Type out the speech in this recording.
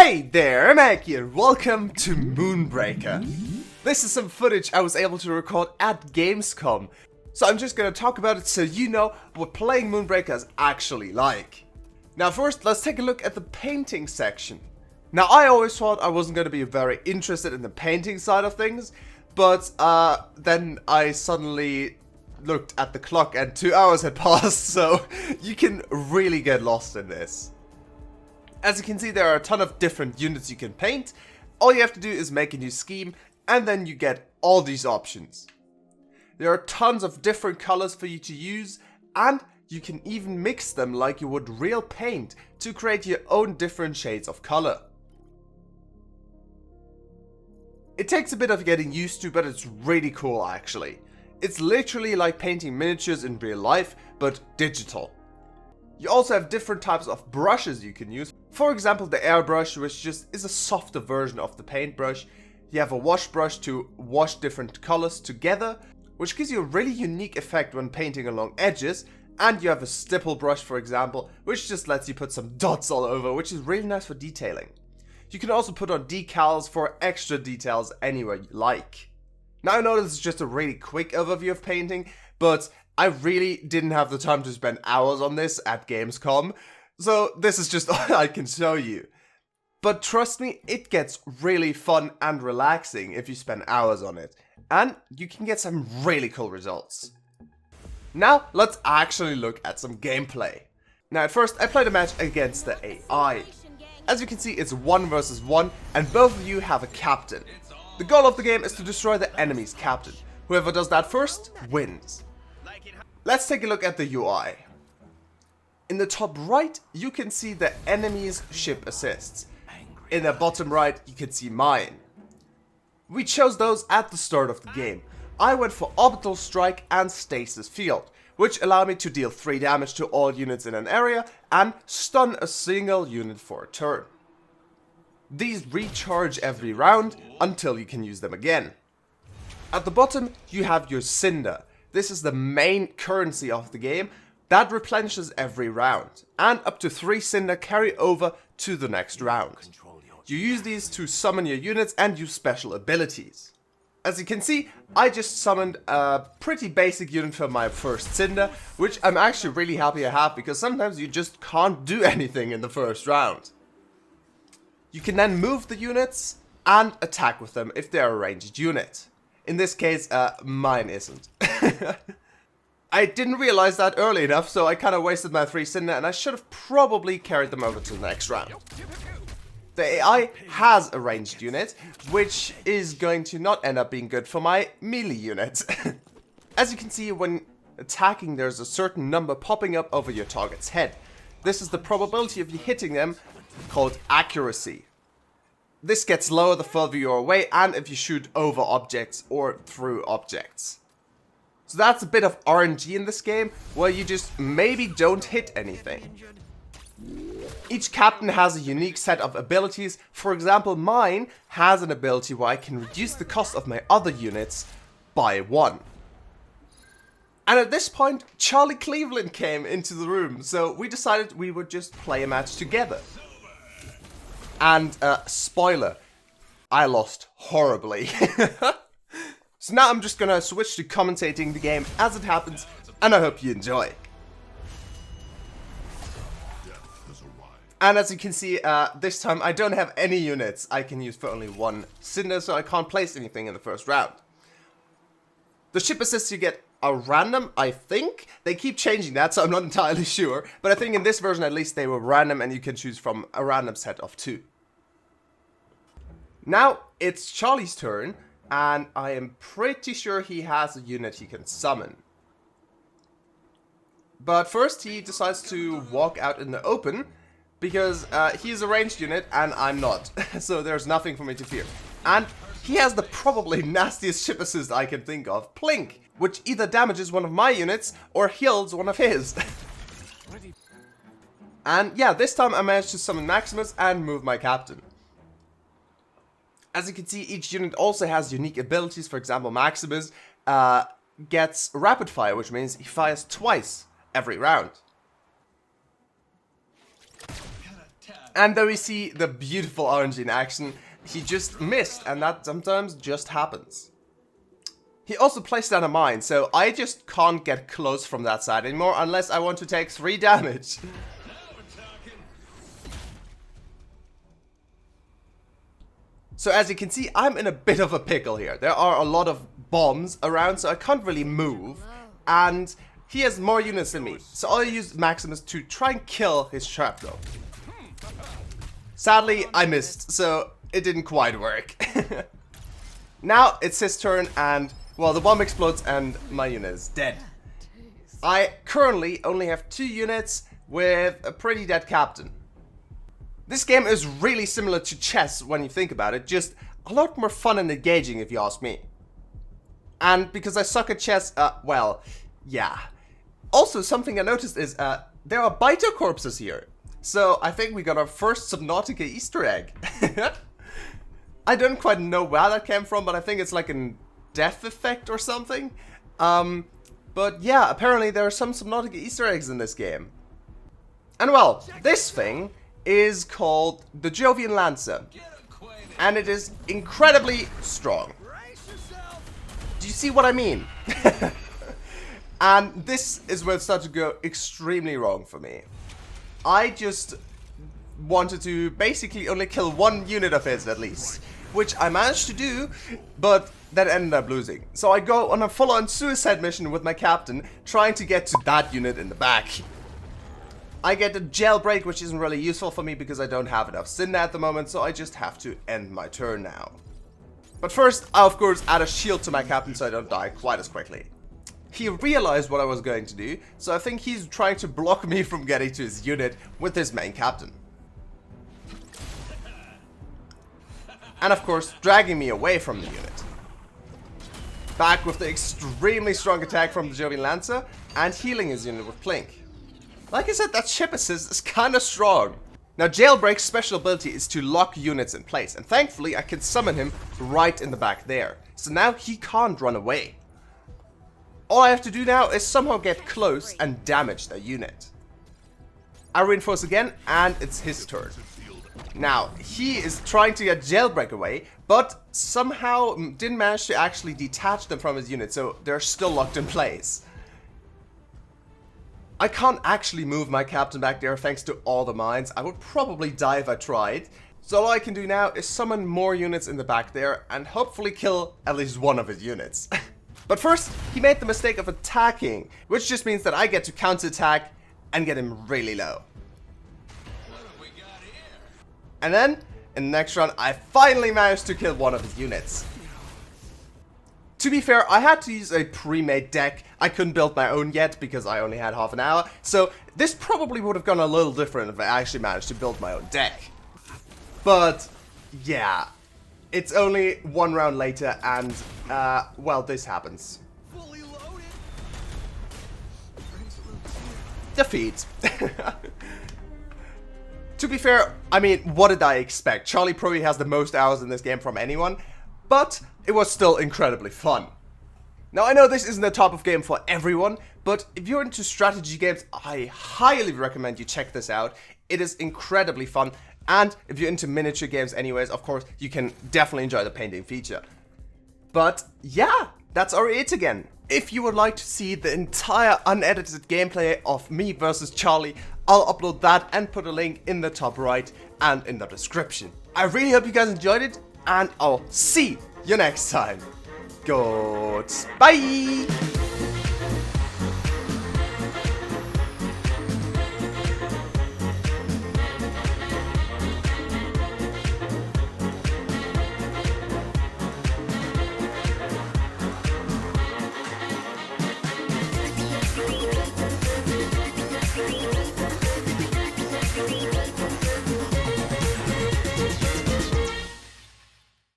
Hey there, Meg here, welcome to Moonbreaker. This is some footage I was able to record at Gamescom, so I'm just gonna talk about it so you know what playing Moonbreaker is actually like. Now first, let's take a look at the painting section. Now I always thought I wasn't gonna be very interested in the painting side of things, but then I suddenly looked at the clock and 2 hours had passed, so you can really get lost in this. As you can see, there are a ton of different units you can paint. All you have to do is make a new scheme, and then you get all these options. There are tons of different colors for you to use, and you can even mix them like you would real paint to create your own different shades of color. It takes a bit of getting used to, but it's really cool actually. It's literally like painting miniatures in real life, but digital. You also have different types of brushes you can use. For example, the airbrush, which just is a softer version of the paintbrush. You have a wash brush to wash different colors together, which gives you a really unique effect when painting along edges. And you have a stipple brush, for example, which just lets you put some dots all over, which is really nice for detailing. You can also put on decals for extra details anywhere you like. Now I know this is just a really quick overview of painting, but I really didn't have the time to spend hours on this at Gamescom, so this is just all I can show you. But trust me, it gets really fun and relaxing if you spend hours on it, and you can get some really cool results. Now let's actually look at some gameplay. Now at first I played a match against the AI. As you can see, it's 1 versus 1 and both of you have a captain. The goal of the game is to destroy the enemy's captain. Whoever does that first wins. Let's take a look at the UI. In the top right, you can see the enemy's ship assists. In the bottom right, you can see mine. We chose those at the start of the game. I went for Orbital Strike and Stasis Field, which allow me to deal 3 damage to all units in an area and stun a single unit for a turn. These recharge every round until you can use them again. At the bottom, you have your Cinder. This is the main currency of the game that replenishes every round, and up to 3 Cinder carry over to the next round. You use these to summon your units and use special abilities. As you can see, I just summoned a pretty basic unit for my first Cinder, which I'm actually really happy I have because sometimes you just can't do anything in the first round. You can then move the units and attack with them if they're a ranged unit. In this case, mine isn't. I didn't realize that early enough, so I kind of wasted my 3 Cinder and I should have probably carried them over to the next round. The AI has a ranged unit, which is going to not end up being good for my melee unit. As you can see, when attacking, there's a certain number popping up over your target's head. This is the probability of you hitting them, called accuracy. This gets lower the further you're away and if you shoot over objects or through objects. So that's a bit of RNG in this game, where you just maybe don't hit anything. Each captain has a unique set of abilities. For example, mine has an ability where I can reduce the cost of my other units by 1. And at this point, Charlie Cleveland came into the room, so we decided we would just play a match together. And, spoiler, I lost horribly. So now I'm just gonna switch to commentating the game as it happens, and I hope you enjoy. And as you can see, this time I don't have any units I can use for only 1 Cinder, so I can't place anything in the first round. The ship assists you get are random, I think. They keep changing that, so I'm not entirely sure. But I think in this version at least they were random and you can choose from a random set of 2. Now it's Charlie's turn, and I am pretty sure he has a unit he can summon. But first he decides to walk out in the open, because he's a ranged unit and I'm not. So there's nothing for me to fear. And he has the probably nastiest ship assist I can think of, Plink, which either damages one of my units or heals one of his. And yeah, this time I managed to summon Maximus and move my captain. As you can see, each unit also has unique abilities. For example, Maximus gets rapid fire, which means he fires twice every round. And there we see the beautiful RNG in action. He just missed, and that sometimes just happens. He also placed down a mine, so I just can't get close from that side anymore unless I want to take 3 damage. So as you can see, I'm in a bit of a pickle here. There are a lot of bombs around, so I can't really move. And he has more units than me, so I'll use Maximus to try and kill his shrapnel. Sadly, I missed, so it didn't quite work. Now it's his turn and, well, the bomb explodes and my unit is dead. I currently only have 2 units with a pretty dead captain. This game is really similar to chess when you think about it, just a lot more fun and engaging if you ask me. And because I suck at chess, well, yeah. Also, something I noticed is there are Biter corpses here. So I think we got our first Subnautica Easter egg. I don't quite know where that came from, but I think it's like a death effect or something. But yeah, apparently there are some Subnautica Easter eggs in this game. And well, this thing is called the Jovian Lancer. And it is incredibly strong. Do you see what I mean? And this is where it started to go extremely wrong for me. I just wanted to basically only kill 1 unit of his at least, which I managed to do, but that ended up losing. So I go on a full-on suicide mission with my captain, trying to get to that unit in the back. I get a jailbreak, which isn't really useful for me because I don't have enough Cinder at the moment, so I just have to end my turn now. But first, I of course add a shield to my captain so I don't die quite as quickly. He realized what I was going to do, so I think he's trying to block me from getting to his unit with his main captain. And of course, dragging me away from the unit. Back with the extremely strong attack from the Jovian Lancer, and healing his unit with Plink. Like I said, that ship assist is kinda strong. Now, Jailbreak's special ability is to lock units in place, and thankfully I can summon him right in the back there. So now he can't run away. All I have to do now is somehow get close and damage the unit. I reinforce again, and it's his turn. Now, he is trying to get Jailbreak away, but somehow didn't manage to actually detach them from his unit, so they're still locked in place. I can't actually move my captain back there thanks to all the mines. I would probably die if I tried. So all I can do now is summon more units in the back there and hopefully kill at least 1 of his units. But first, he made the mistake of attacking, which just means that I get to counterattack and get him really low. And then, in the next round, I finally managed to kill 1 of his units. To be fair, I had to use a pre-made deck. I couldn't build my own yet because I only had half an hour, so this probably would have gone a little different if I actually managed to build my own deck. But, yeah. It's only 1 round later and, well, this happens. Defeat. To be fair, I mean, what did I expect? Charlie probably has the most hours in this game from anyone, but it was still incredibly fun. Now, I know this isn't the type of game for everyone, but if you're into strategy games, I highly recommend you check this out. It is incredibly fun. And if you're into miniature games anyways, of course, you can definitely enjoy the painting feature. But yeah, that's it again. If you would like to see the entire unedited gameplay of me versus Charlie, I'll upload that and put a link in the top right and in the description. I really hope you guys enjoyed it, and I'll see you next time. Goodbye!